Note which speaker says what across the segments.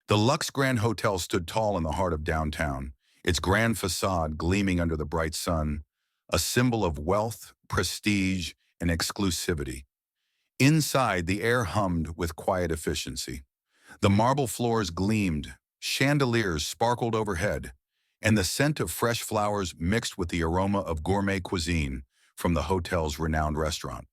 Speaker 1: The Lux Grand Hotel stood tall in the heart of downtown, its grand facade gleaming under the bright sun, a symbol of wealth, prestige, and exclusivity. Inside, the air hummed with quiet efficiency. The marble floors gleamed, chandeliers sparkled overhead, and the scent of fresh flowers mixed with the aroma of gourmet cuisine from the hotel's renowned restaurant.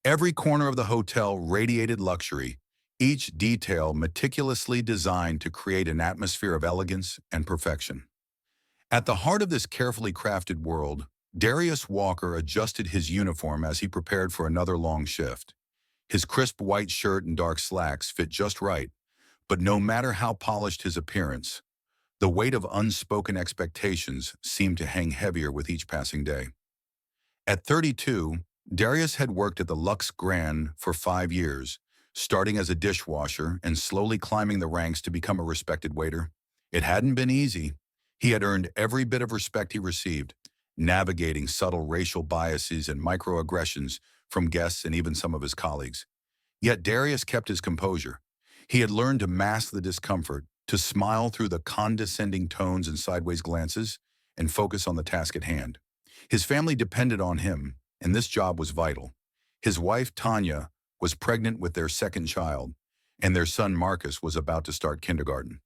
Speaker 1: Every corner of the hotel radiated luxury, each detail meticulously designed to create an atmosphere of elegance and perfection. At the heart of this carefully crafted world, Darius Walker adjusted his uniform as he prepared for another long shift. His crisp white shirt and dark slacks fit just right, but no matter how polished his appearance, the weight of unspoken expectations seemed to hang heavier with each passing day. At 32, Darius had worked at the Lux Grand for 5 years, starting as a dishwasher and slowly climbing the ranks to become a respected waiter. It hadn't been easy. He had earned every bit of respect he received, navigating subtle racial biases and microaggressions from guests and even some of his colleagues. Yet Darius kept his composure. He had learned to mask the discomfort, to smile through the condescending tones and sideways glances, and focus on the task at hand. His family depended on him, and this job was vital. His wife, Tanya, was pregnant with their second child, and their son Marcus was about to start kindergarten.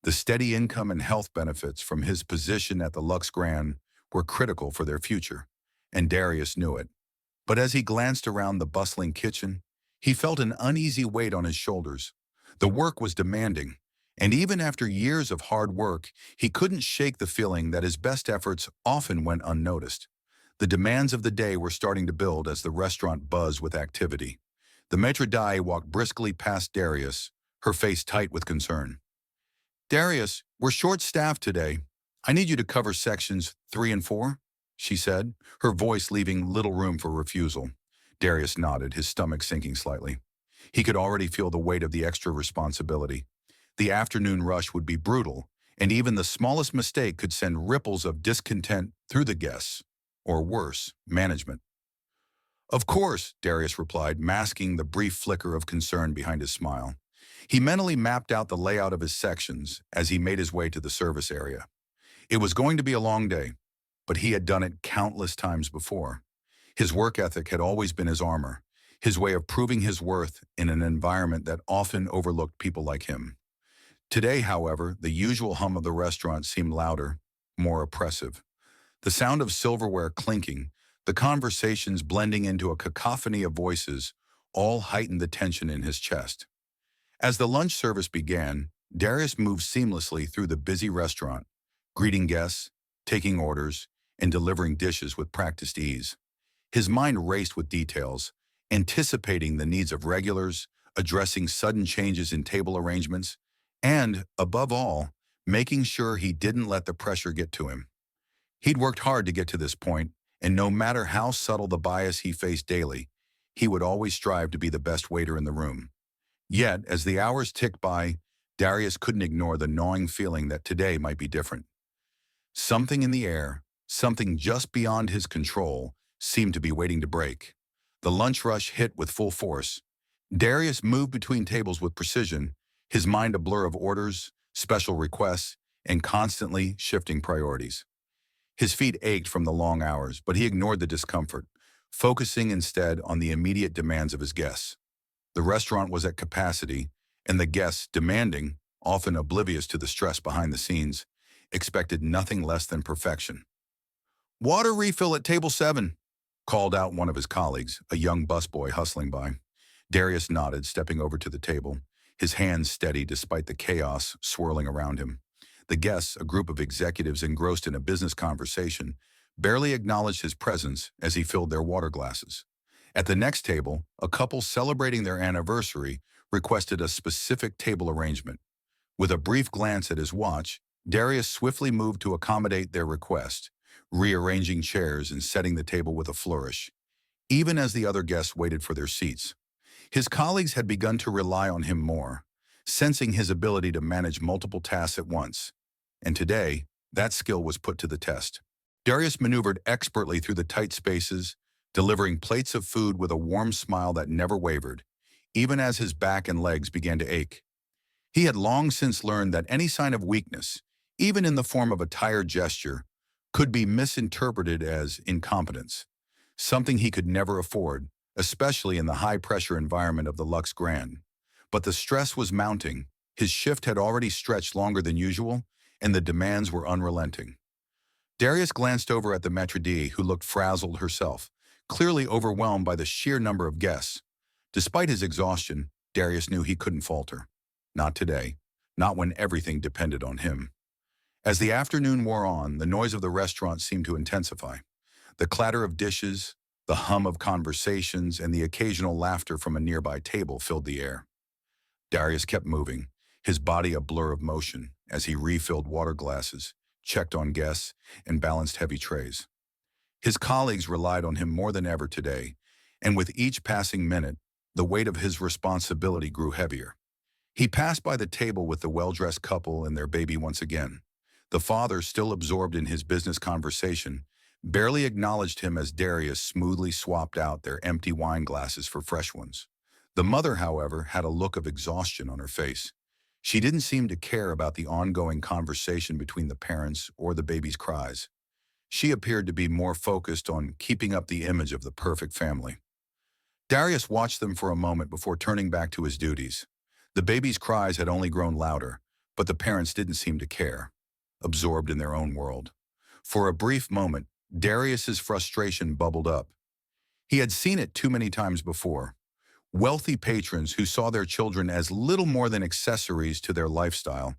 Speaker 1: The steady income and health benefits from his position at the Lux Grand were critical for their future, and Darius knew it. But as he glanced around the bustling kitchen, he felt an uneasy weight on his shoulders. The work was demanding, and even after years of hard work, he couldn't shake the feeling that his best efforts often went unnoticed. The demands of the day were starting to build as the restaurant buzzed with activity. The maître d' walked briskly past Darius, her face tight with concern. "Darius, we're short-staffed today. I need you to cover sections 3 and 4, she said, her voice leaving little room for refusal. Darius nodded, his stomach sinking slightly. He could already feel the weight of the extra responsibility. The afternoon rush would be brutal, and even the smallest mistake could send ripples of discontent through the guests, or worse, management. "Of course," Darius replied, masking the brief flicker of concern behind his smile. He mentally mapped out the layout of his sections as he made his way to the service area. It was going to be a long day, but he had done it countless times before. His work ethic had always been his armor, his way of proving his worth in an environment that often overlooked people like him. Today, however, the usual hum of the restaurant seemed louder, more oppressive. The sound of silverware clinking, the conversations blending into a cacophony of voices, all heightened the tension in his chest. As the lunch service began, Darius moved seamlessly through the busy restaurant, greeting guests, taking orders, and delivering dishes with practiced ease. His mind raced with details, anticipating the needs of regulars, addressing sudden changes in table arrangements, and, above all, making sure he didn't let the pressure get to him. He'd worked hard to get to this point, and no matter how subtle the bias he faced daily, he would always strive to be the best waiter in the room. Yet, as the hours ticked by, Darius couldn't ignore the gnawing feeling that today might be different. Something in the air, something just beyond his control, seemed to be waiting to break. The lunch rush hit with full force. Darius moved between tables with precision, his mind a blur of orders, special requests, and constantly shifting priorities. His feet ached from the long hours, but he ignored the discomfort, focusing instead on the immediate demands of his guests. The restaurant was at capacity, and the guests, demanding, often oblivious to the stress behind the scenes, expected nothing less than perfection. "Water refill at table 7, called out one of his colleagues, a young busboy hustling by. Darius nodded, stepping over to the table, his hands steady despite the chaos swirling around him. The guests, a group of executives engrossed in a business conversation, barely acknowledged his presence as he filled their water glasses. At the next table, a couple celebrating their anniversary requested a specific table arrangement. With a brief glance at his watch, Darius swiftly moved to accommodate their request, rearranging chairs and setting the table with a flourish, even as the other guests waited for their seats. His colleagues had begun to rely on him more, sensing his ability to manage multiple tasks at once. And today, that skill was put to the test. Darius maneuvered expertly through the tight spaces, delivering plates of food with a warm smile that never wavered, even as his back and legs began to ache. He had long since learned that any sign of weakness, even in the form of a tired gesture, could be misinterpreted as incompetence, something he could never afford, especially in the high-pressure environment of the Lux Grand. But the stress was mounting. His shift had already stretched longer than usual, and the demands were unrelenting. Darius glanced over at the maître d', who looked frazzled herself, clearly overwhelmed by the sheer number of guests. Despite his exhaustion, Darius knew he couldn't falter. Not today. Not when everything depended on him. As the afternoon wore on, the noise of the restaurant seemed to intensify. The clatter of dishes, the hum of conversations, and the occasional laughter from a nearby table filled the air. Darius kept moving, his body a blur of motion, as he refilled water glasses, checked on guests, and balanced heavy trays. His colleagues relied on him more than ever today, and with each passing minute, the weight of his responsibility grew heavier. He passed by the table with the well-dressed couple and their baby once again. The father, still absorbed in his business conversation, barely acknowledged him as Darius smoothly swapped out their empty wine glasses for fresh ones. The mother, however, had a look of exhaustion on her face. She didn't seem to care about the ongoing conversation between the parents or the baby's cries. She appeared to be more focused on keeping up the image of the perfect family. Darius watched them for a moment before turning back to his duties. The baby's cries had only grown louder, but the parents didn't seem to care, absorbed in their own world. For a brief moment, Darius's frustration bubbled up. He had seen it too many times before. Wealthy patrons who saw their children as little more than accessories to their lifestyle,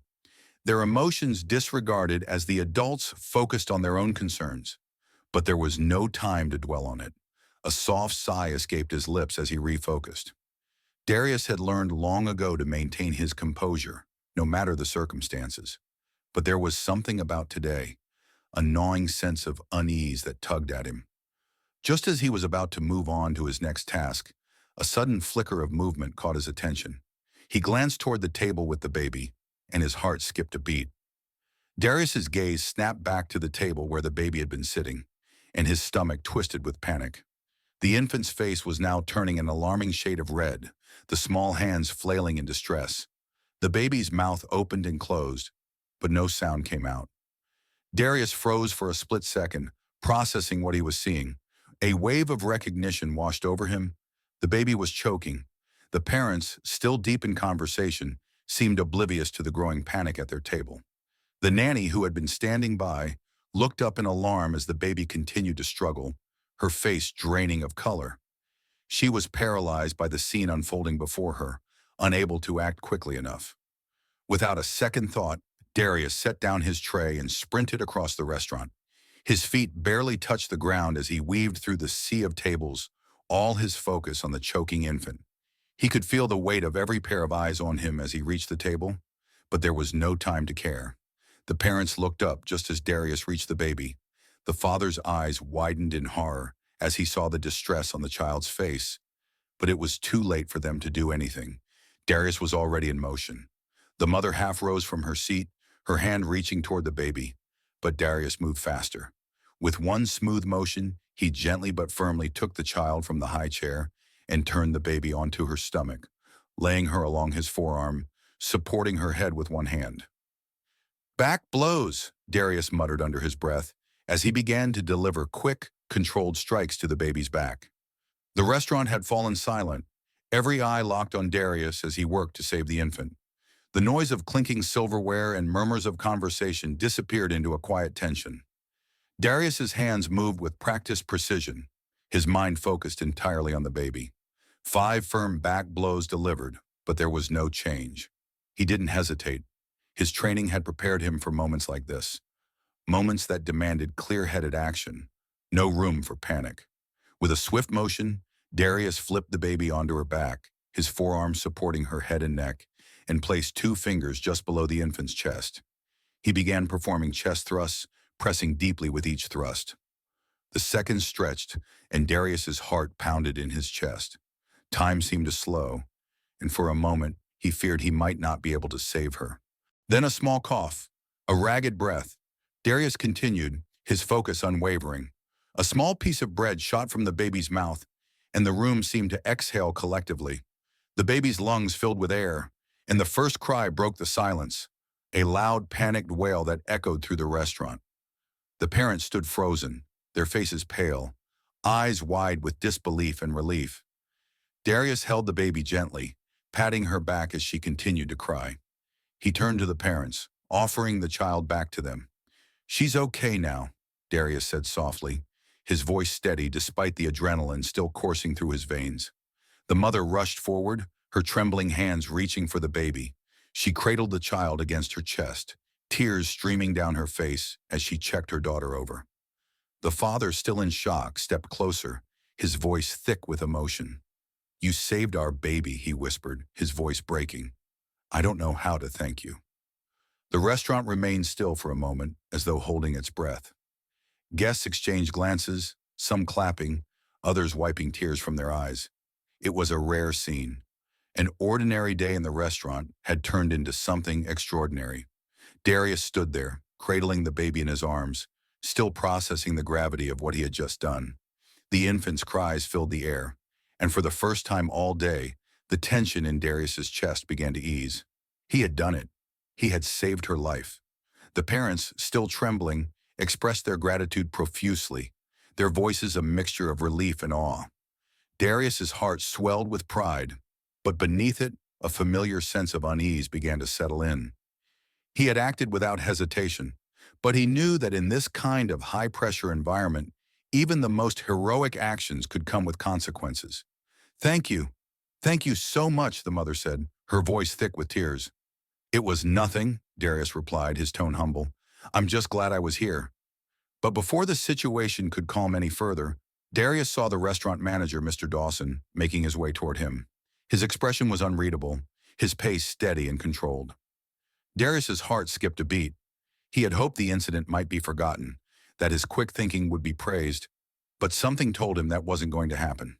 Speaker 1: their emotions disregarded as the adults focused on their own concerns. But there was no time to dwell on it. A soft sigh escaped his lips as he refocused. Darius had learned long ago to maintain his composure, no matter the circumstances. But there was something about today, a gnawing sense of unease that tugged at him. Just as he was about to move on to his next task, a sudden flicker of movement caught his attention. He glanced toward the table with the baby, and his heart skipped a beat. Darius's gaze snapped back to the table where the baby had been sitting, and his stomach twisted with panic. The infant's face was now turning an alarming shade of red, the small hands flailing in distress. The baby's mouth opened and closed, but no sound came out. Darius froze for a split second, processing what he was seeing. A wave of recognition washed over him. The baby was choking. The parents, still deep in conversation, seemed oblivious to the growing panic at their table. The nanny, who had been standing by, looked up in alarm as the baby continued to struggle, her face draining of color. She was paralyzed by the scene unfolding before her, unable to act quickly enough. Without a second thought, Darius set down his tray and sprinted across the restaurant. His feet barely touched the ground as he weaved through the sea of tables, all his focus on the choking infant. He could feel the weight of every pair of eyes on him as he reached the table, but there was no time to care. The parents looked up just as Darius reached the baby. The father's eyes widened in horror as he saw the distress on the child's face, but it was too late for them to do anything. Darius was already in motion. The mother half rose from her seat, her hand reaching toward the baby, but Darius moved faster. With one smooth motion, he gently but firmly took the child from the high chair and turned the baby onto her stomach, laying her along his forearm, supporting her head with one hand. "Back blows," Darius muttered under his breath, as he began to deliver quick, controlled strikes to the baby's back. The restaurant had fallen silent, every eye locked on Darius as he worked to save the infant. The noise of clinking silverware and murmurs of conversation disappeared into a quiet tension. Darius's hands moved with practiced precision, his mind focused entirely on the baby. 5 firm back blows delivered, but there was no change. He didn't hesitate. His training had prepared him for moments like this, moments that demanded clear-headed action, no room for panic. With a swift motion, Darius flipped the baby onto her back, his forearms supporting her head and neck, and placed 2 fingers just below the infant's chest. He began performing chest thrusts, pressing deeply with each thrust. The seconds stretched, and Darius's heart pounded in his chest. Time seemed to slow, and for a moment, he feared he might not be able to save her. Then a small cough, a ragged breath. Darius continued, his focus unwavering. A small piece of bread shot from the baby's mouth, and the room seemed to exhale collectively. The baby's lungs filled with air, and the first cry broke the silence, a loud, panicked wail that echoed through the restaurant. The parents stood frozen, their faces pale, eyes wide with disbelief and relief. Darius held the baby gently, patting her back as she continued to cry. He turned to the parents, offering the child back to them. "She's okay now," Darius said softly, his voice steady despite the adrenaline still coursing through his veins. The mother rushed forward, her trembling hands reaching for the baby. She cradled the child against her chest, tears streaming down her face as she checked her daughter over. The father, still in shock, stepped closer, his voice thick with emotion. "You saved our baby," he whispered, his voice breaking. "I don't know how to thank you." The restaurant remained still for a moment, as though holding its breath. Guests exchanged glances, some clapping, others wiping tears from their eyes. It was a rare scene. An ordinary day in the restaurant had turned into something extraordinary. Darius stood there, cradling the baby in his arms, still processing the gravity of what he had just done. The infant's cries filled the air, and for the first time all day, the tension in Darius's chest began to ease. He had done it. He had saved her life. The parents, still trembling, expressed their gratitude profusely, their voices a mixture of relief and awe. Darius's heart swelled with pride, but beneath it, a familiar sense of unease began to settle in. He had acted without hesitation, but he knew that in this kind of high-pressure environment, even the most heroic actions could come with consequences. "Thank you. Thank you so much," the mother said, her voice thick with tears. "It was nothing," Darius replied, his tone humble. "I'm just glad I was here." But before the situation could calm any further, Darius saw the restaurant manager, Mr. Dawson, making his way toward him. His expression was unreadable, his pace steady and controlled. Darius's heart skipped a beat. He had hoped the incident might be forgotten, that his quick thinking would be praised, but something told him that wasn't going to happen.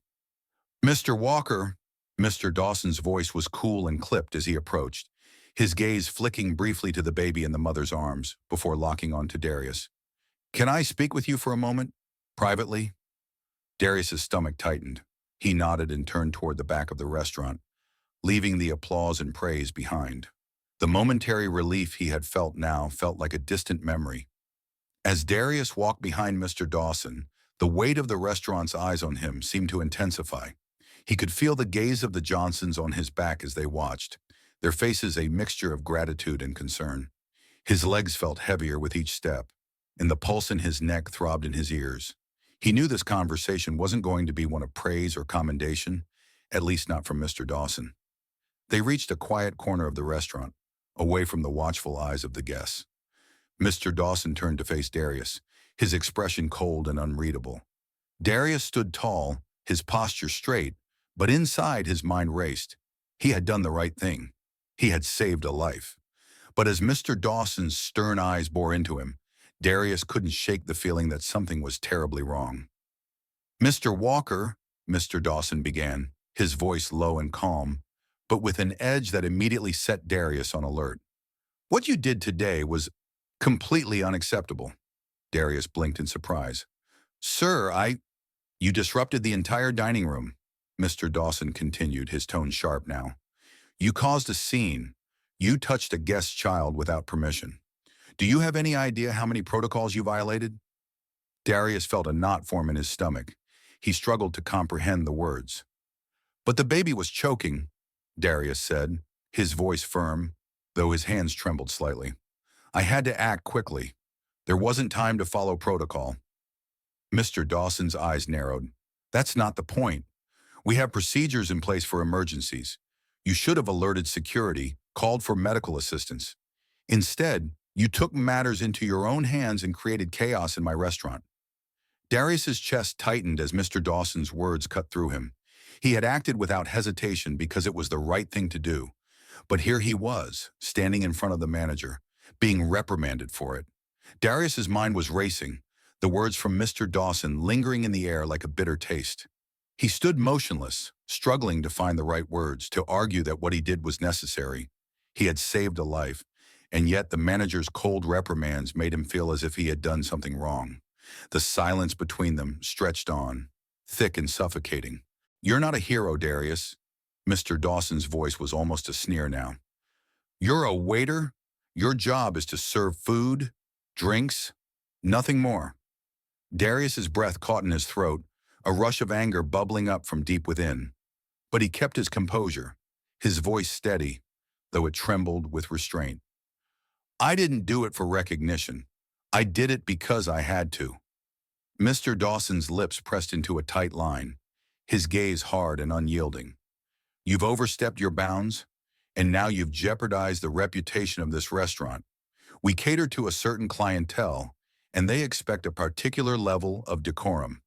Speaker 1: "Mr. Walker," Mr. Dawson's voice was cool and clipped as he approached, his gaze flicking briefly to the baby in the mother's arms before locking on to Darius. "Can I speak with you for a moment? Privately?" Darius's stomach tightened. He nodded and turned toward the back of the restaurant, leaving the applause and praise behind. The momentary relief he had felt now felt like a distant memory. As Darius walked behind Mr. Dawson, the weight of the restaurant's eyes on him seemed to intensify. He could feel the gaze of the Johnsons on his back as they watched, their faces a mixture of gratitude and concern. His legs felt heavier with each step, and the pulse in his neck throbbed in his ears. He knew this conversation wasn't going to be one of praise or commendation, at least not from Mr. Dawson. They reached a quiet corner of the restaurant, away from the watchful eyes of the guests. Mr. Dawson turned to face Darius, his expression cold and unreadable. Darius stood tall, his posture straight, but inside his mind raced. He had done the right thing. He had saved a life. But as Mr. Dawson's stern eyes bore into him, Darius couldn't shake the feeling that something was terribly wrong. "Mr. Walker," Mr. Dawson began, his voice low and calm, but with an edge that immediately set Darius on alert. "What you did today was completely unacceptable." Darius blinked in surprise. "Sir, You disrupted the entire dining room," Mr. Dawson continued, his tone sharp now. "You caused a scene. You touched a guest's child without permission. Do you have any idea how many protocols you violated?" Darius felt a knot form in his stomach. He struggled to comprehend the words. "But the baby was choking," Darius said, his voice firm, though his hands trembled slightly. "I had to act quickly. There wasn't time to follow protocol." Mr. Dawson's eyes narrowed. "That's not the point. We have procedures in place for emergencies. You should have alerted security, called for medical assistance. Instead, you took matters into your own hands and created chaos in my restaurant." Darius's chest tightened as Mr. Dawson's words cut through him. He had acted without hesitation because it was the right thing to do. But here he was, standing in front of the manager, being reprimanded for it. Darius's mind was racing, the words from Mr. Dawson lingering in the air like a bitter taste. He stood motionless, struggling to find the right words, to argue that what he did was necessary. He had saved a life, and yet the manager's cold reprimands made him feel as if he had done something wrong. The silence between them stretched on, thick and suffocating. "You're not a hero, Darius." Mr. Dawson's voice was almost a sneer now. You're a waiter? Your job is to serve food, drinks, nothing more. Darius's breath caught in his throat, a rush of anger bubbling up from deep within. But he kept his composure, his voice steady, though it trembled with restraint. I didn't do it for recognition. I did it because I had to. Mr. Dawson's lips pressed into a tight line, his gaze hard and unyielding. You've overstepped your bounds, and now you've jeopardized the reputation of this restaurant. We cater to a certain clientele, and they expect a particular level of decorum.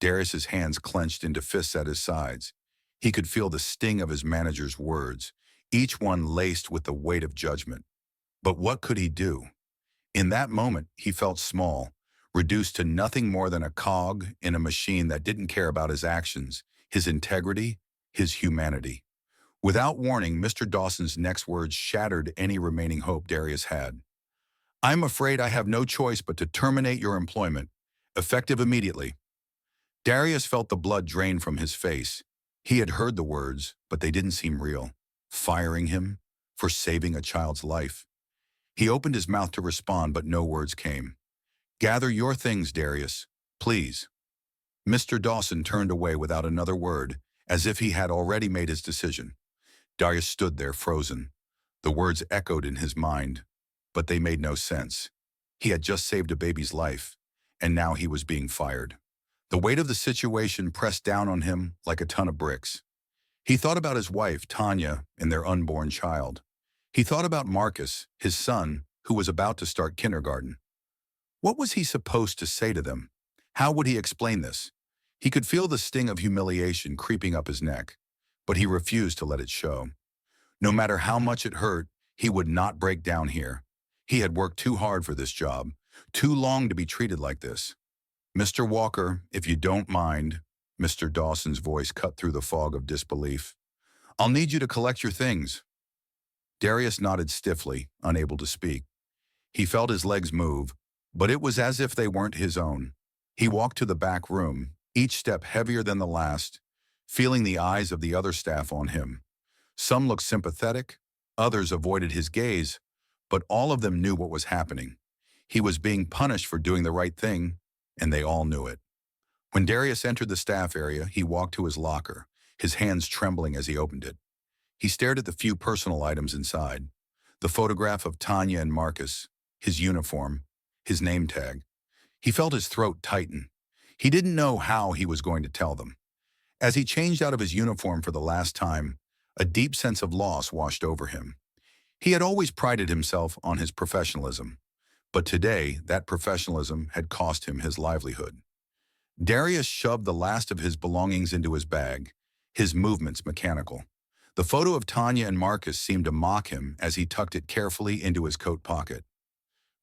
Speaker 1: Darius's hands clenched into fists at his sides. He could feel the sting of his manager's words, each one laced with the weight of judgment. But what could he do? In that moment, he felt small, reduced to nothing more than a cog in a machine that didn't care about his actions, his integrity, his humanity. Without warning, Mr. Dawson's next words shattered any remaining hope Darius had. I'm afraid I have no choice but to terminate your employment, effective immediately. Darius felt the blood drain from his face. He had heard the words, but they didn't seem real. Firing him for saving a child's life. He opened his mouth to respond, but no words came. Gather your things, Darius, please. Mr. Dawson turned away without another word, as if he had already made his decision. Darius stood there frozen. The words echoed in his mind, but they made no sense. He had just saved a baby's life, and now he was being fired. The weight of the situation pressed down on him like a ton of bricks. He thought about his wife, Tanya, and their unborn child. He thought about Marcus, his son, who was about to start kindergarten. What was he supposed to say to them? How would he explain this? He could feel the sting of humiliation creeping up his neck, but he refused to let it show. No matter how much it hurt, he would not break down here. He had worked too hard for this job, too long to be treated like this. Mr. Walker, if you don't mind, Mr. Dawson's voice cut through the fog of disbelief. I'll need you to collect your things. Darius nodded stiffly, unable to speak. He felt his legs move, but it was as if they weren't his own. He walked to the back room, each step heavier than the last, feeling the eyes of the other staff on him. Some looked sympathetic, others avoided his gaze, but all of them knew what was happening. He was being punished for doing the right thing, and they all knew it. When Darius entered the staff area, he walked to his locker, his hands trembling as he opened it. He stared at the few personal items inside. The photograph of Tanya and Marcus, his uniform, his name tag. He felt his throat tighten. He didn't know how he was going to tell them. As he changed out of his uniform for the last time, a deep sense of loss washed over him. He had always prided himself on his professionalism, but today that professionalism had cost him his livelihood. Darius shoved the last of his belongings into his bag, his movements mechanical. The photo of Tanya and Marcus seemed to mock him as he tucked it carefully into his coat pocket.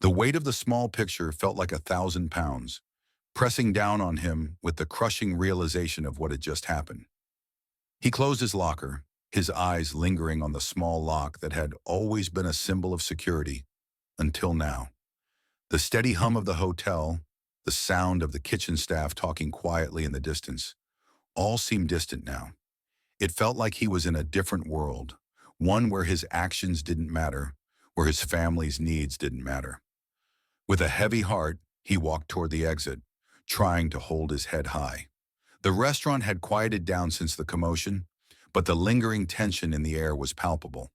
Speaker 1: The weight of the small picture felt like 1,000 pounds, pressing down on him with the crushing realization of what had just happened. He closed his locker, his eyes lingering on the small lock that had always been a symbol of security, until now. The steady hum of the hotel, the sound of the kitchen staff talking quietly in the distance, all seemed distant now. It felt like he was in a different world, one where his actions didn't matter, where his family's needs didn't matter. With a heavy heart, he walked toward the exit, trying to hold his head high. The restaurant had quieted down since the commotion, but the lingering tension in the air was palpable.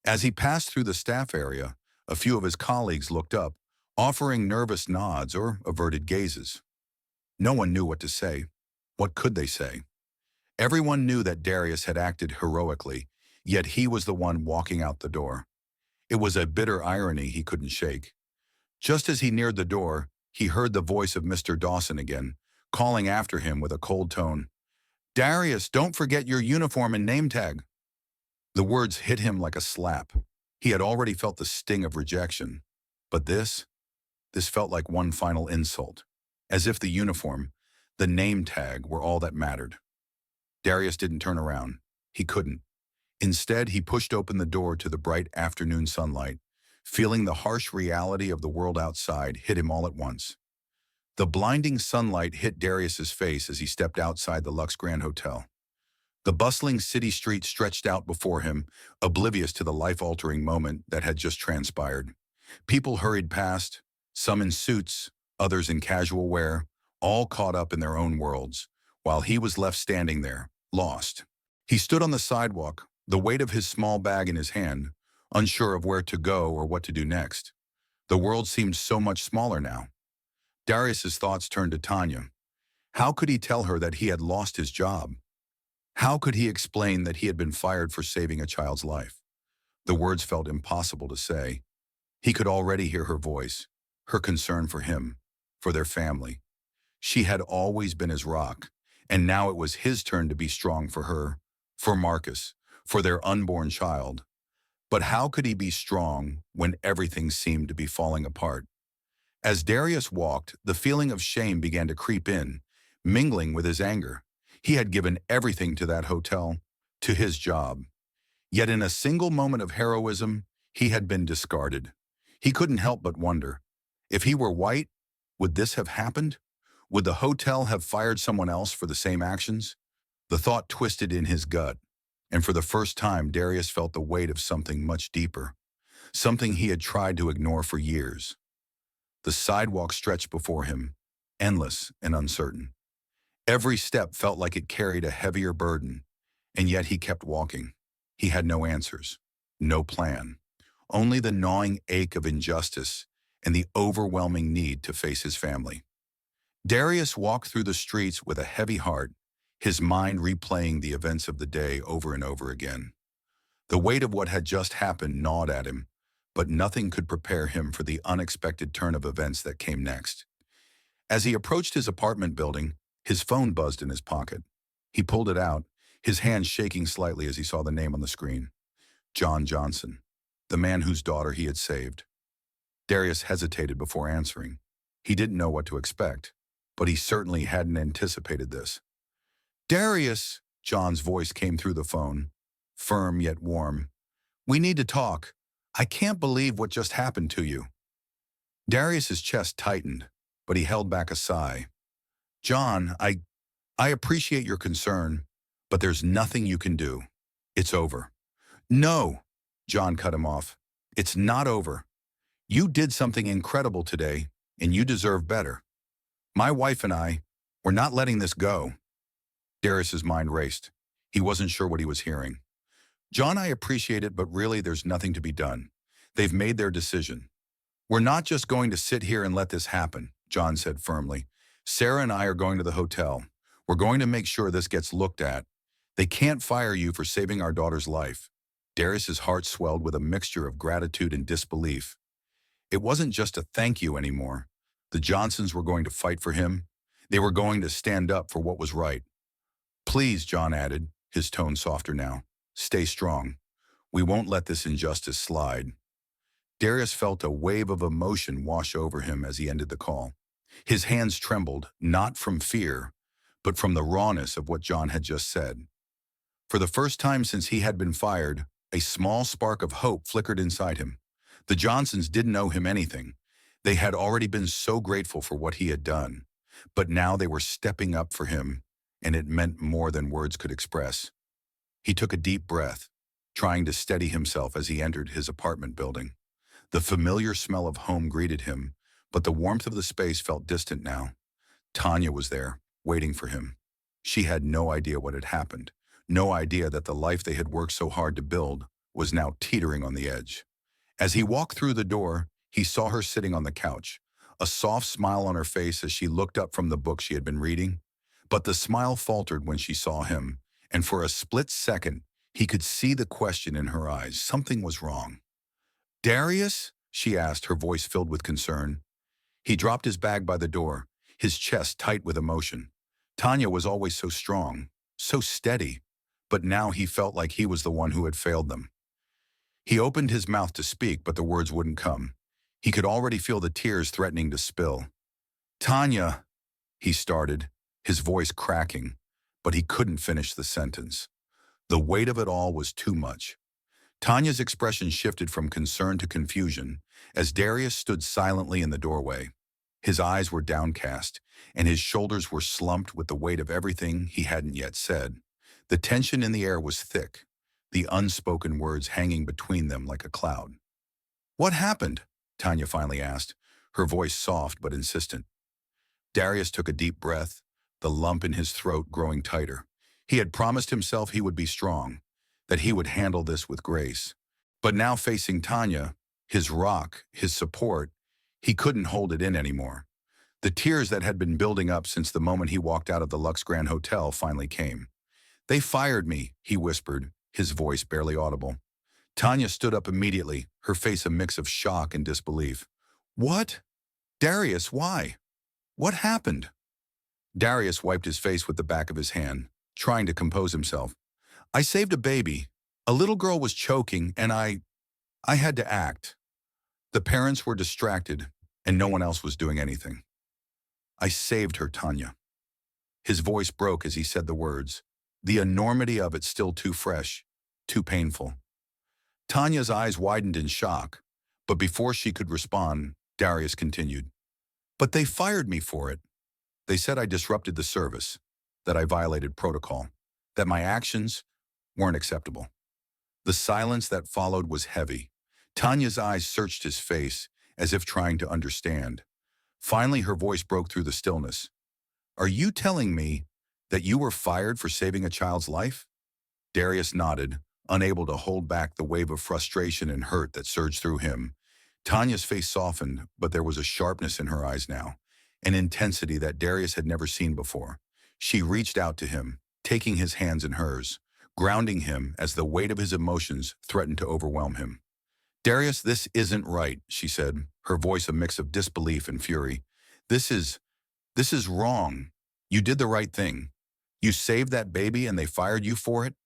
Speaker 1: As he passed through the staff area, a few of his colleagues looked up, offering nervous nods or averted gazes. No one knew what to say. What could they say? Everyone knew that Darius had acted heroically, yet he was the one walking out the door. It was a bitter irony he couldn't shake. Just as he neared the door, he heard the voice of Mr. Dawson again, calling after him with a cold tone. Darius, don't forget your uniform and name tag. The words hit him like a slap. He had already felt the sting of rejection. But this felt like one final insult, as if the uniform, the name tag, were all that mattered. Darius didn't turn around. He couldn't. Instead, he pushed open the door to the bright afternoon sunlight, feeling the harsh reality of the world outside hit him all at once. The blinding sunlight hit Darius's face as he stepped outside the Lux Grand Hotel. The bustling city street stretched out before him, oblivious to the life-altering moment that had just transpired. People hurried past, some in suits, others in casual wear, all caught up in their own worlds, while he was left standing there, lost. He stood on the sidewalk, the weight of his small bag in his hand, unsure of where to go or what to do next. The world seemed so much smaller now. Darius's thoughts turned to Tanya. How could he tell her that he had lost his job? How could he explain that he had been fired for saving a child's life? The words felt impossible to say. He could already hear her voice, her concern for him, for their family. She had always been his rock, and now it was his turn to be strong for her, for Marcus, for their unborn child. But how could he be strong when everything seemed to be falling apart? As Darius walked, the feeling of shame began to creep in, mingling with his anger. He had given everything to that hotel, to his job. Yet in a single moment of heroism, he had been discarded. He couldn't help but wonder, if he were white, would this have happened? Would the hotel have fired someone else for the same actions? The thought twisted in his gut, and for the first time Darius felt the weight of something much deeper, something he had tried to ignore for years. The sidewalk stretched before him, endless and uncertain. Every step felt like it carried a heavier burden, and yet he kept walking. He had no answers, no plan, only the gnawing ache of injustice and the overwhelming need to face his family. Darius walked through the streets with a heavy heart, his mind replaying the events of the day over and over again. The weight of what had just happened gnawed at him, but nothing could prepare him for the unexpected turn of events that came next. As he approached his apartment building, his phone buzzed in his pocket. He pulled it out, his hand shaking slightly as he saw the name on the screen. John Johnson, the man whose daughter he had saved. Darius hesitated before answering. He didn't know what to expect, but he certainly hadn't anticipated this. "Darius," John's voice came through the phone, firm yet warm. "We need to talk. I can't believe what just happened to you." Darius's chest tightened, but he held back a sigh. "John, I appreciate your concern, but there's nothing you can do. It's over." "No," John cut him off. "It's not over. You did something incredible today, and you deserve better. My wife and we're not letting this go." Darius's mind raced. He wasn't sure what he was hearing. "John, I appreciate it, but really there's nothing to be done. They've made their decision. We're not just going to sit here and let this happen," John said firmly. "Sarah and I are going to the hotel. We're going to make sure this gets looked at. They can't fire you for saving our daughter's life." Darius's heart swelled with a mixture of gratitude and disbelief. It wasn't just a thank you anymore. The Johnsons were going to fight for him. They were going to stand up for what was right. "Please," John added, his tone softer now, "stay strong. We won't let this injustice slide." Darius felt a wave of emotion wash over him as he ended the call. His hands trembled, not from fear, but from the rawness of what John had just said. For the first time since he had been fired, a small spark of hope flickered inside him. The Johnsons didn't owe him anything. They had already been so grateful for what he had done. But now they were stepping up for him, and it meant more than words could express. He took a deep breath, trying to steady himself as he entered his apartment building. The familiar smell of home greeted him, but the warmth of the space felt distant now. Tanya was there, waiting for him. She had no idea what had happened, no idea that the life they had worked so hard to build was now teetering on the edge. As he walked through the door, he saw her sitting on the couch, a soft smile on her face as she looked up from the book she had been reading. But the smile faltered when she saw him, and for a split second, he could see the question in her eyes. Something was wrong. "Darius?" she asked, her voice filled with concern. He dropped his bag by the door, his chest tight with emotion. Tanya was always so strong, so steady, but now he felt like he was the one who had failed them. He opened his mouth to speak, but the words wouldn't come. He could already feel the tears threatening to spill. "Tanya," he started, his voice cracking, but he couldn't finish the sentence. The weight of it all was too much. Tanya's expression shifted from concern to confusion as Darius stood silently in the doorway. His eyes were downcast, and his shoulders were slumped with the weight of everything he hadn't yet said. The tension in the air was thick, the unspoken words hanging between them like a cloud. "What happened?" Tanya finally asked, her voice soft but insistent. Darius took a deep breath, the lump in his throat growing tighter. He had promised himself he would be strong, that he would handle this with grace. But now facing Tanya, his rock, his support, he couldn't hold it in anymore. The tears that had been building up since the moment he walked out of the Lux Grand Hotel finally came. "They fired me," he whispered, his voice barely audible. Tanya stood up immediately, her face a mix of shock and disbelief. "What? Darius, why? What happened?" Darius wiped his face with the back of his hand, trying to compose himself. "I saved a baby. A little girl was choking, and I had to act. The parents were distracted, and no one else was doing anything. I saved her, Tanya." His voice broke as he said the words, the enormity of it still too fresh, too painful. Tanya's eyes widened in shock, but before she could respond, Darius continued. "But they fired me for it. They said I disrupted the service, that I violated protocol, that my actions weren't acceptable." The silence that followed was heavy. Tanya's eyes searched his face, as if trying to understand. Finally, her voice broke through the stillness. "Are you telling me that you were fired for saving a child's life?" Darius nodded, unable to hold back the wave of frustration and hurt that surged through him. Tanya's face softened, but there was a sharpness in her eyes now, an intensity that Darius had never seen before. She reached out to him, taking his hands in hers, grounding him as the weight of his emotions threatened to overwhelm him. "Darius, this isn't right," she said, her voice a mix of disbelief and fury. This is wrong. You did the right thing. You saved that baby and they fired you for it?"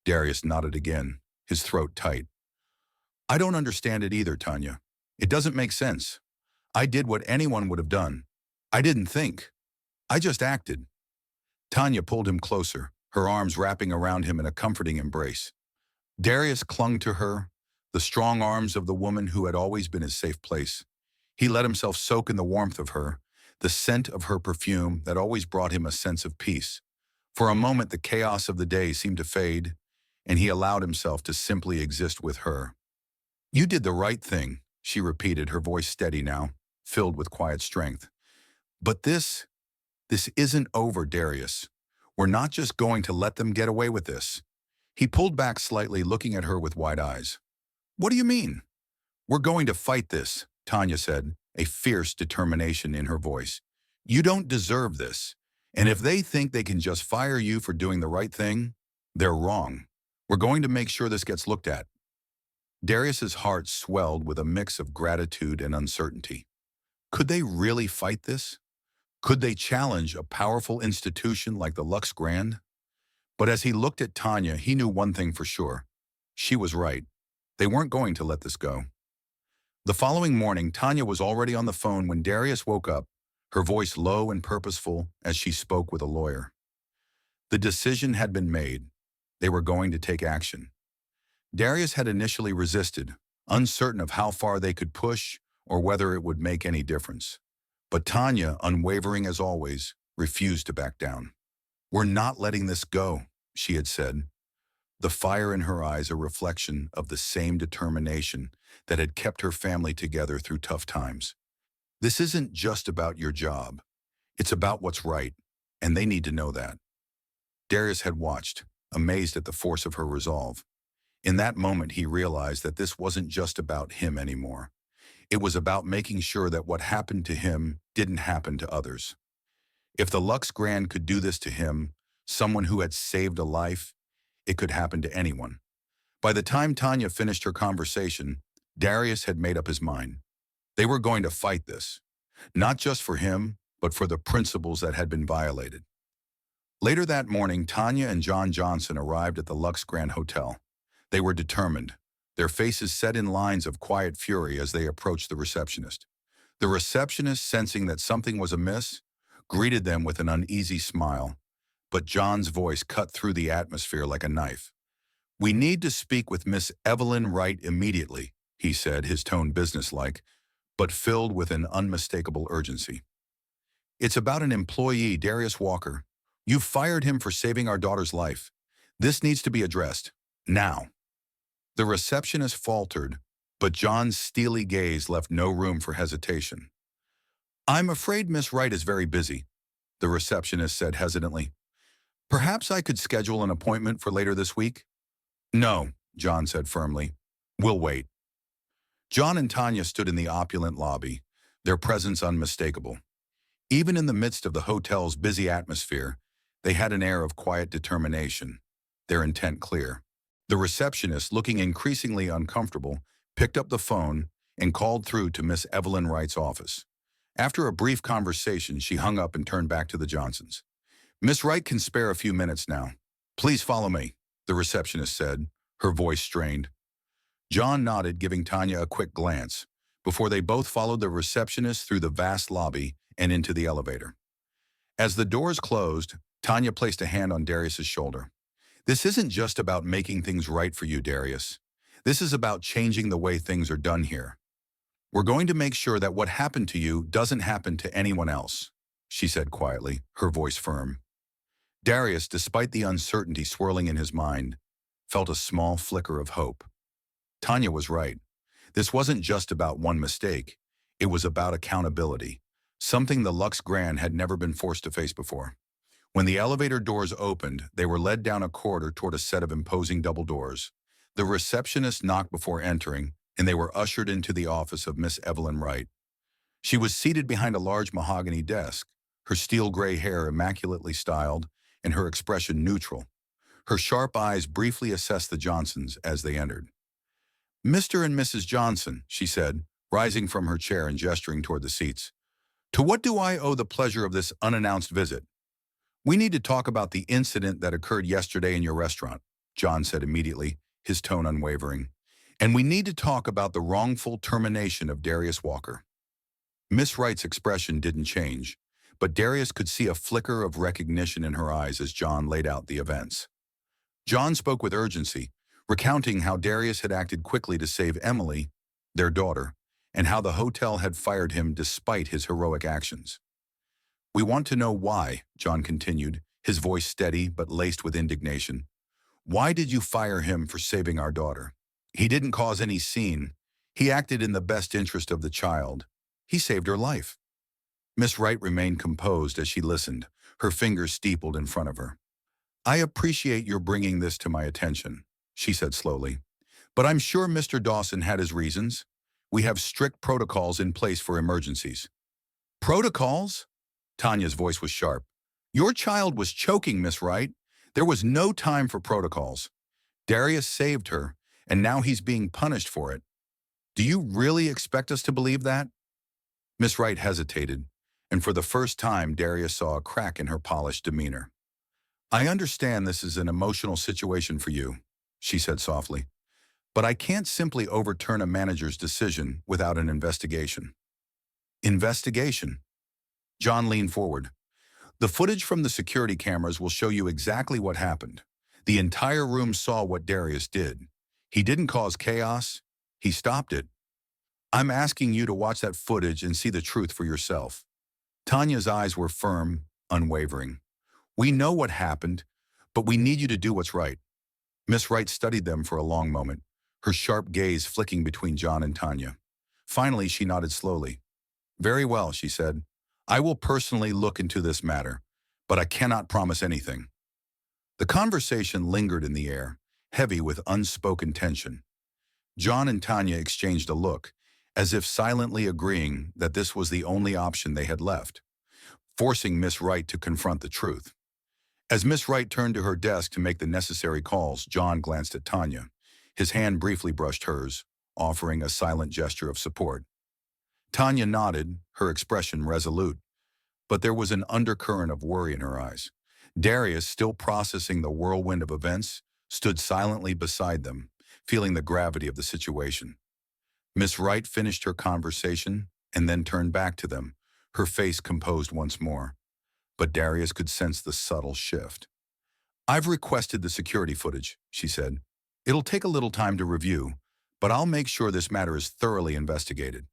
Speaker 1: Darius nodded again, his throat tight. "I don't understand it either, Tanya. It doesn't make sense. I did what anyone would have done. I didn't think. I just acted." Tanya pulled him closer, her arms wrapping around him in a comforting embrace. Darius clung to her, the strong arms of the woman who had always been his safe place. He let himself soak in the warmth of her, the scent of her perfume that always brought him a sense of peace. For a moment, the chaos of the day seemed to fade, and he allowed himself to simply exist with her. "You did the right thing," she repeated, her voice steady now, filled with quiet strength. "But this isn't over, Darius. We're not just going to let them get away with this." He pulled back slightly, looking at her with wide eyes. "What do you mean?" "We're going to fight this," Tanya said, a fierce determination in her voice. "You don't deserve this. And if they think they can just fire you for doing the right thing, they're wrong. We're going to make sure this gets looked at." Darius's heart swelled with a mix of gratitude and uncertainty. Could they really fight this? Could they challenge a powerful institution like the Lux Grand? But as he looked at Tanya, he knew one thing for sure. She was right. They weren't going to let this go. The following morning, Tanya was already on the phone when Darius woke up, her voice low and purposeful as she spoke with a lawyer. The decision had been made. They were going to take action. Darius had initially resisted, uncertain of how far they could push or whether it would make any difference. But Tanya, unwavering as always, refused to back down. "We're not letting this go," she had said, the fire in her eyes a reflection of the same determination that had kept her family together through tough times. "This isn't just about your job. It's about what's right, and they need to know that." Darius had watched, amazed at the force of her resolve. In that moment, he realized that this wasn't just about him anymore. It was about making sure that what happened to him didn't happen to others. If the Lux Grand could do this to him, someone who had saved a life, it could happen to anyone. By the time Tanya finished her conversation, Darius had made up his mind. They were going to fight this, not just for him, but for the principles that had been violated. Later that morning, Tanya and John Johnson arrived at the Lux Grand Hotel. They were determined, their faces set in lines of quiet fury as they approached the receptionist. The receptionist, sensing that something was amiss, greeted them with an uneasy smile, but John's voice cut through the atmosphere like a knife. "We need to speak with Miss Evelyn Wright immediately," he said, his tone businesslike, but filled with an unmistakable urgency. "It's about an employee, Darius Walker. You fired him for saving our daughter's life. This needs to be addressed. Now. The receptionist faltered, but John's steely gaze left no room for hesitation. I'm afraid Miss Wright is very busy, the receptionist said hesitantly. Perhaps I could schedule an appointment for later this week? No, John said firmly. We'll wait. John and Tanya stood in the opulent lobby, their presence unmistakable. Even in the midst of the hotel's busy atmosphere, they had an air of quiet determination, their intent clear. The receptionist, looking increasingly uncomfortable, picked up the phone and called through to Miss Evelyn Wright's office. After a brief conversation, she hung up and turned back to the Johnsons. Miss Wright can spare a few minutes now. Please follow me, the receptionist said, her voice strained. John nodded, giving Tanya a quick glance, before they both followed the receptionist through the vast lobby and into the elevator. As the doors closed, Tanya placed a hand on Darius's shoulder. This isn't just about making things right for you, Darius. This is about changing the way things are done here. We're going to make sure that what happened to you doesn't happen to anyone else, she said quietly, her voice firm. Darius, despite the uncertainty swirling in his mind, felt a small flicker of hope. Tanya was right. This wasn't just about one mistake. It was about accountability, something the Lux Grand had never been forced to face before. When the elevator doors opened, they were led down a corridor toward a set of imposing double doors. The receptionist knocked before entering, and they were ushered into the office of Miss Evelyn Wright. She was seated behind a large mahogany desk, her steel gray hair immaculately styled, and her expression neutral. Her sharp eyes briefly assessed the Johnsons as they entered. Mr. and Mrs. Johnson, she said, rising from her chair and gesturing toward the seats. To what do I owe the pleasure of this unannounced visit? We need to talk about the incident that occurred yesterday in your restaurant, John said immediately, his tone unwavering. And we need to talk about the wrongful termination of Darius Walker. Miss Wright's expression didn't change, but Darius could see a flicker of recognition in her eyes as John laid out the events. John spoke with urgency, recounting how Darius had acted quickly to save Emily, their daughter, and how the hotel had fired him despite his heroic actions. We want to know why, John continued, his voice steady but laced with indignation. Why did you fire him for saving our daughter? He didn't cause any scene. He acted in the best interest of the child. He saved her life. Miss Wright remained composed as she listened, her fingers steepled in front of her. I appreciate your bringing this to my attention, she said slowly. But I'm sure Mr. Dawson had his reasons. We have strict protocols in place for emergencies. Protocols? Tanya's voice was sharp. Your child was choking, Miss Wright. There was no time for protocols. Darius saved her, and now he's being punished for it. Do you really expect us to believe that? Miss Wright hesitated, and for the first time Darius saw a crack in her polished demeanor. I understand this is an emotional situation for you, she said softly, but I can't simply overturn a manager's decision without an investigation. Investigation? John leaned forward. The footage from the security cameras will show you exactly what happened. The entire room saw what Darius did. He didn't cause chaos. He stopped it. I'm asking you to watch that footage and see the truth for yourself. Tanya's eyes were firm, unwavering. We know what happened, but we need you to do what's right. Miss Wright studied them for a long moment, her sharp gaze flicking between John and Tanya. Finally, she nodded slowly. Very well, she said. I will personally look into this matter, but I cannot promise anything. The conversation lingered in the air, heavy with unspoken tension. John and Tanya exchanged a look, as if silently agreeing that this was the only option they had left, forcing Miss Wright to confront the truth. As Miss Wright turned to her desk to make the necessary calls, John glanced at Tanya. His hand briefly brushed hers, offering a silent gesture of support. Tanya nodded, her expression resolute, but there was an undercurrent of worry in her eyes. Darius, still processing the whirlwind of events, stood silently beside them, feeling the gravity of the situation. Miss Wright finished her conversation and then turned back to them, her face composed once more. But Darius could sense the subtle shift. I've requested the security footage, she said. It'll take a little time to review, but I'll make sure this matter is thoroughly investigated.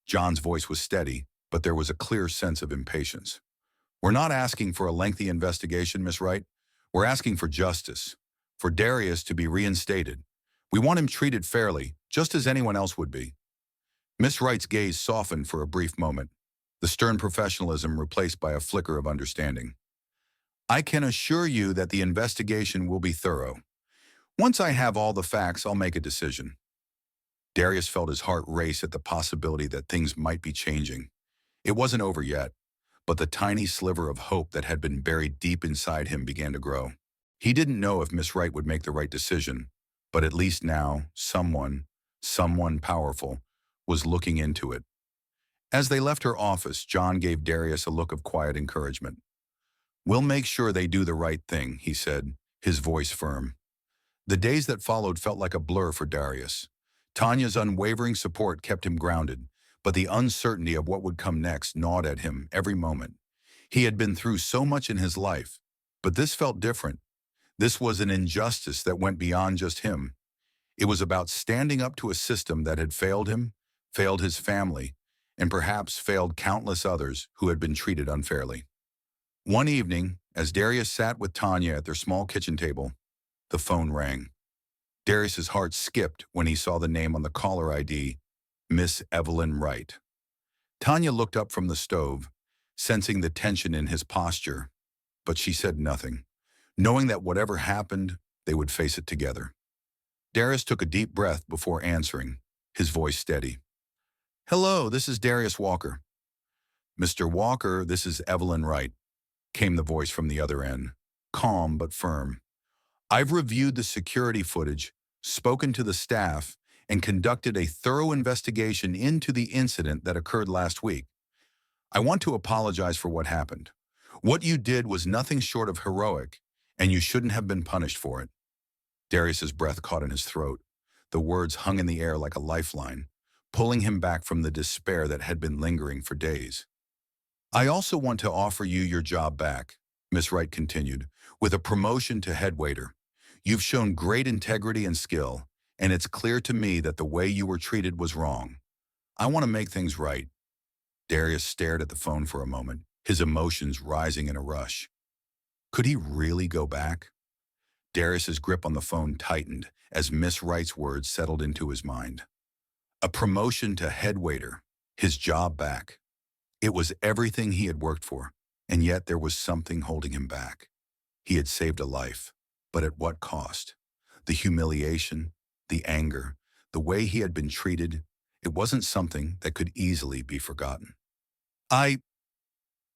Speaker 1: John's voice was steady, but there was a clear sense of impatience. We're not asking for a lengthy investigation, Miss Wright. We're asking for justice. for Darius to be reinstated. We want him treated fairly, just as anyone else would be. Miss Wright's gaze softened for a brief moment, the stern professionalism replaced by a flicker of understanding. I can assure you that the investigation will be thorough. Once I have all the facts, I'll make a decision. Darius felt his heart race at the possibility that things might be changing. It wasn't over yet, but the tiny sliver of hope that had been buried deep inside him began to grow. He didn't know if Miss Wright would make the right decision, but at least now, someone powerful, was looking into it. As they left her office, John gave Darius a look of quiet encouragement. "We'll make sure they do the right thing," he said, his voice firm. The days that followed felt like a blur for Darius. Tanya's unwavering support kept him grounded, but the uncertainty of what would come next gnawed at him every moment. He had been through so much in his life, but this felt different. This was an injustice that went beyond just him. It was about standing up to a system that had failed him, failed his family, and perhaps failed countless others who had been treated unfairly. One evening, as Darius sat with Tanya at their small kitchen table, the phone rang. Darius's heart skipped when he saw the name on the caller ID, Miss Evelyn Wright. Tanya looked up from the stove, sensing the tension in his posture, but she said nothing, knowing that whatever happened, they would face it together. Darius took a deep breath before answering, his voice steady. "Hello, this is Darius Walker." "Mr. Walker, this is Evelyn Wright," came the voice from the other end, calm but firm. "I've reviewed the security footage, spoken to the staff, and conducted a thorough investigation into the incident that occurred last week. I want to apologize for what happened. What you did was nothing short of heroic, and you shouldn't have been punished for it." Darius's breath caught in his throat. The words hung in the air like a lifeline, pulling him back from the despair that had been lingering for days. "I also want to offer you your job back," Miss Wright continued, "with a promotion to head waiter. You've shown great integrity and skill, and it's clear to me that the way you were treated was wrong. I want to make things right." Darius stared at the phone for a moment, his emotions rising in a rush. Could he really go back? Darius's grip on the phone tightened as Miss Wright's words settled into his mind. A promotion to head waiter, his job back. It was everything he had worked for, and yet there was something holding him back. He had saved a life, but at what cost? The humiliation, the anger, the way he had been treated, it wasn't something that could easily be forgotten. I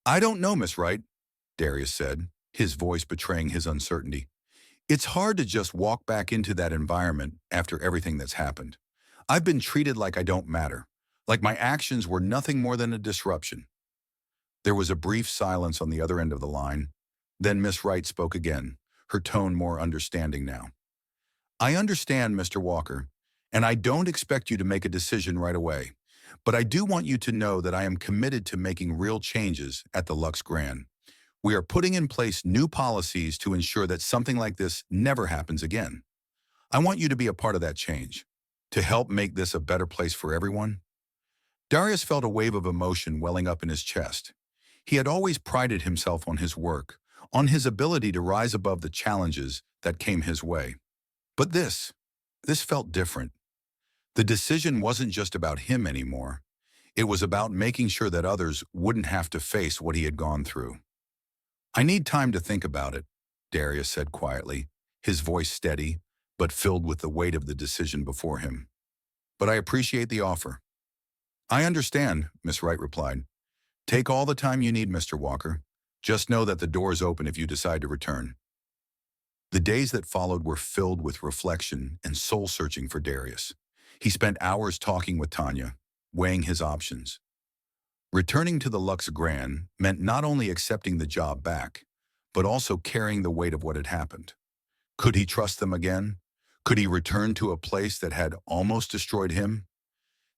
Speaker 1: don't know, Miss Wright," Darius said, his voice betraying his uncertainty. "It's hard to just walk back into that environment after everything that's happened. I've been treated like I don't matter, like my actions were nothing more than a disruption." There was a brief silence on the other end of the line. Then Miss Wright spoke again, her tone more understanding now. "I understand, Mr. Walker, and I don't expect you to make a decision right away. But I do want you to know that I am committed to making real changes at the Lux Grand. We are putting in place new policies to ensure that something like this never happens again. I want you to be a part of that change, to help make this a better place for everyone." Darius felt a wave of emotion welling up in his chest. He had always prided himself on his work, on his ability to rise above the challenges that came his way. But this felt different. The decision wasn't just about him anymore. It was about making sure that others wouldn't have to face what he had gone through. "I need time to think about it," Darius said quietly, his voice steady, but filled with the weight of the decision before him. "But I appreciate the offer." "I understand," Miss Wright replied. "Take all the time you need, Mr. Walker. Just know that the door is open if you decide to return." The days that followed were filled with reflection and soul-searching for Darius. He spent hours talking with Tanya, weighing his options. Returning to the Lux Grand meant not only accepting the job back, but also carrying the weight of what had happened. Could he trust them again? Could he return to a place that had almost destroyed him?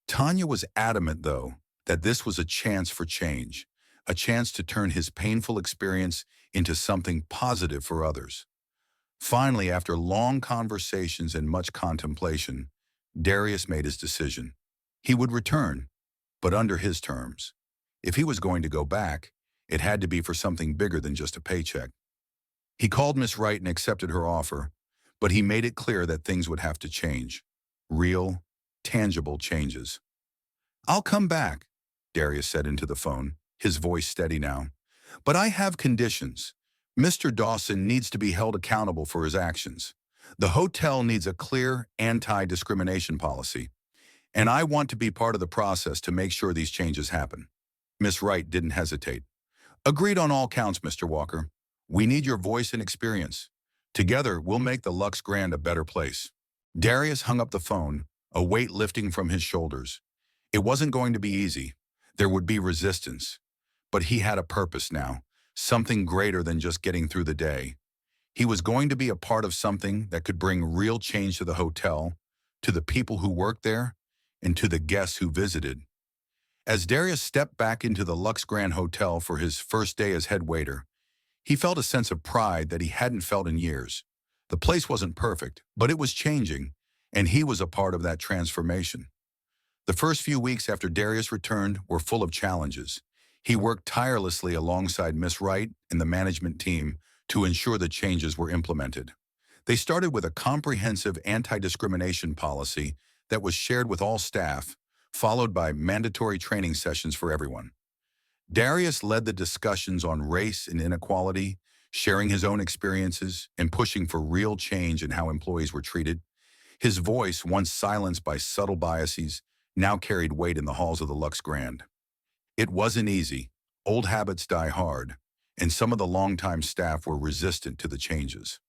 Speaker 1: Tanya was adamant, though, that this was a chance for change, a chance to turn his painful experience into something positive for others. Finally, after long conversations and much contemplation, Darius made his decision. He would return, but under his terms. If he was going to go back, it had to be for something bigger than just a paycheck. He called Miss Wright and accepted her offer, but he made it clear that things would have to change. Real, tangible changes. "I'll come back," Darius said into the phone, his voice steady now. "But I have conditions. Mr. Dawson needs to be held accountable for his actions. The hotel needs a clear anti-discrimination policy, and I want to be part of the process to make sure these changes happen." Miss Wright didn't hesitate. "Agreed on all counts, Mr. Walker. We need your voice and experience. Together, we'll make the Lux Grand a better place." Darius hung up the phone, a weight lifting from his shoulders. It wasn't going to be easy. There would be resistance. But he had a purpose now, something greater than just getting through the day. He was going to be a part of something that could bring real change to the hotel, to the people who worked there, and to the guests who visited. As Darius stepped back into the Lux Grand Hotel for his first day as head waiter, he felt a sense of pride that he hadn't felt in years. The place wasn't perfect, but it was changing, and he was a part of that transformation. The first few weeks after Darius returned were full of challenges. He worked tirelessly alongside Miss Wright and the management team to ensure the changes were implemented. They started with a comprehensive anti-discrimination policy that was shared with all staff, followed by mandatory training sessions for everyone. Darius led the discussions on race and inequality, sharing his own experiences and pushing for real change in how employees were treated. His voice, once silenced by subtle biases, now carried weight in the halls of the Lux Grand. It wasn't easy. Old habits die hard, and some of the longtime staff were resistant to the changes.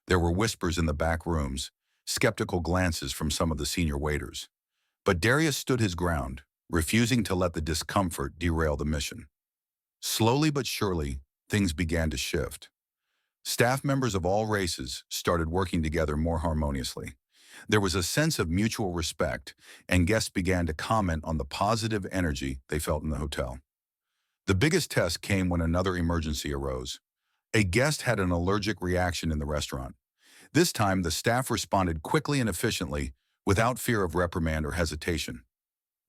Speaker 1: There were whispers in the back rooms, skeptical glances from some of the senior waiters. But Darius stood his ground, refusing to let the discomfort derail the mission. Slowly but surely, things began to shift. Staff members of all races started working together more harmoniously. There was a sense of mutual respect, and guests began to comment on the positive energy they felt in the hotel. The biggest test came when another emergency arose. A guest had an allergic reaction in the restaurant. This time, the staff responded quickly and efficiently, without fear of reprimand or hesitation.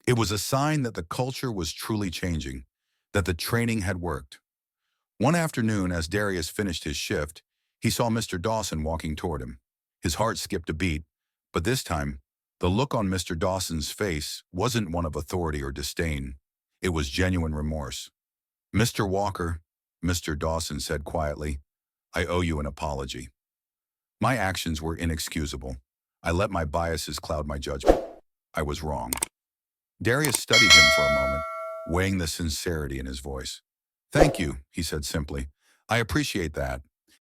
Speaker 1: It was a sign that the culture was truly changing, that the training had worked. One afternoon, as Darius finished his shift, he saw Mr. Dawson walking toward him. His heart skipped a beat, but this time, the look on Mr. Dawson's face wasn't one of authority or disdain. It was genuine remorse. "Mr. Walker," Mr. Dawson said quietly, "I owe you an apology. My actions were inexcusable. I let my biases cloud my judgment. I was wrong." Darius studied him for a moment, weighing the sincerity in his voice. "Thank you," he said simply. "I appreciate that.